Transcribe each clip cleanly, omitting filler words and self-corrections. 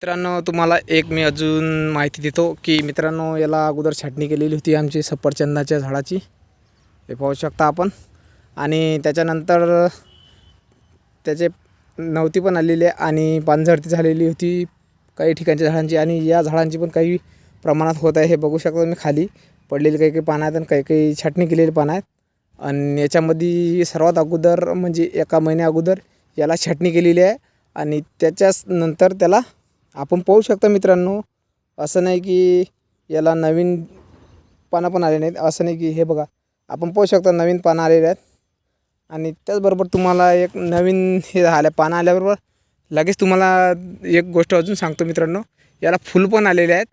मित्रांनो, तुम्हाला एक मी अजून माहिती देतो की मित्रांनो, याला अगोदर छाटणी केलेली होती आमची सफरचंदाच्या झाडाची, हे पाहू शकता आपण. आणि त्याच्यानंतर त्याचे नवती पण आलेली आहे आणि पानझडती झालेली होती काही ठिकाणच्या झाडांची, आणि या झाडांची पण काही प्रमाणात होत आहे. हे बघू शकता तुम्ही, खाली पडलेली काही काही पानं आहेत आणि काही काही छाटणी केलेली पानं आहेत. आणि याच्यामध्ये सर्वात अगोदर म्हणजे एका महिन्या अगोदर याला छाटणी केलेली आहे. आणि त्याच्याच नंतर त्याला आपण पाहू शकता मित्रांनो, असं नाही की याला नवीन पानं पण आले नाहीत, असं नाही की हे बघा, आपण पाहू शकता नवीन पानं आलेले आहेत. आणि त्याचबरोबर तुम्हाला एक नवीन हे आल्या पानं आल्याबरोबर लगेच तुम्हाला एक गोष्ट अजून सांगतो मित्रांनो, याला फुल पण आलेले आहेत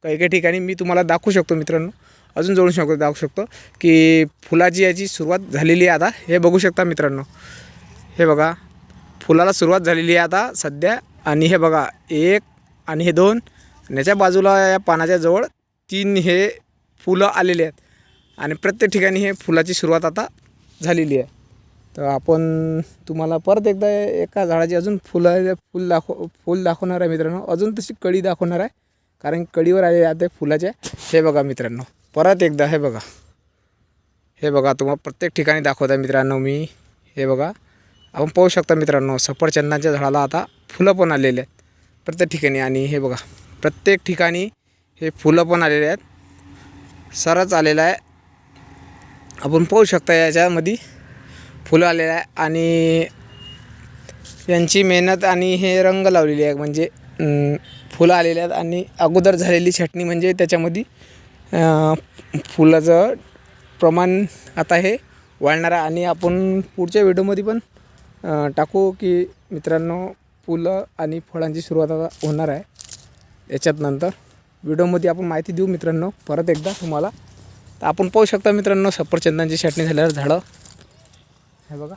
काही काही ठिकाणी. मी तुम्हाला दाखवू शकतो मित्रांनो, अजून जोडू दाखवू शकतो की फुलाची याची सुरुवात झालेली आहे आता. हे बघू शकता मित्रांनो, हे बघा, फुलाला सुरुवात झालेली आहे आता सध्या. आणि हे बघा, एक आणि हे दोन, आणि याच्या बाजूला या पानाच्या जवळ 3 हे फुलं आलेले आहेत. आणि प्रत्येक ठिकाणी हे फुलाची सुरुवात आता झालेली आहे. तर आपण तुम्हाला परत एकदा एका झाडाची अजून फुल दाखवणार आहे मित्रांनो. अजून तशी कळी दाखवणार आहे, कारण कळीवर आलेल्या आहेत फुलाच्या. हे बघा मित्रांनो, परत एकदा हे बघा, हे बघा, तुम्हाला प्रत्येक ठिकाणी दाखवत आहे मित्रांनो मी. हे बघा, आपण पाहू शकता मित्रांनो, सफरचंदाच्या झाडाला आता फुलं पण आलेले आहेत प्रत्येक ठिकाणी. आणि हे बघा, प्रत्येक ठिकाणी हे फुलं पण आलेले आहेत, सरच आलेलं आहे. आपण पाहू शकता याच्यामध्ये फुलं आलेलं आहे. आणि यांची मेहनत आणि हे रंग लावलेली आहे, म्हणजे फुलं आलेली आहेत. आणि अगोदर झालेली छाटणी म्हणजे त्याच्यामध्ये फुलाचं प्रमाण आता हे वाढणार आहे. आणि आपण पुढच्या व्हिडिओमध्ये पण टाकू की मित्रांनो, फुलं आणि फळांची सुरुवात आता होणार आहे. याच्यात नंतर व्हिडिओमध्ये आपण माहिती देऊ मित्रांनो परत एकदा तुम्हाला. तर आपण पाहू शकता मित्रांनो, सफरचंदांची छाटणी झाल्यावर झाडं हे बघा.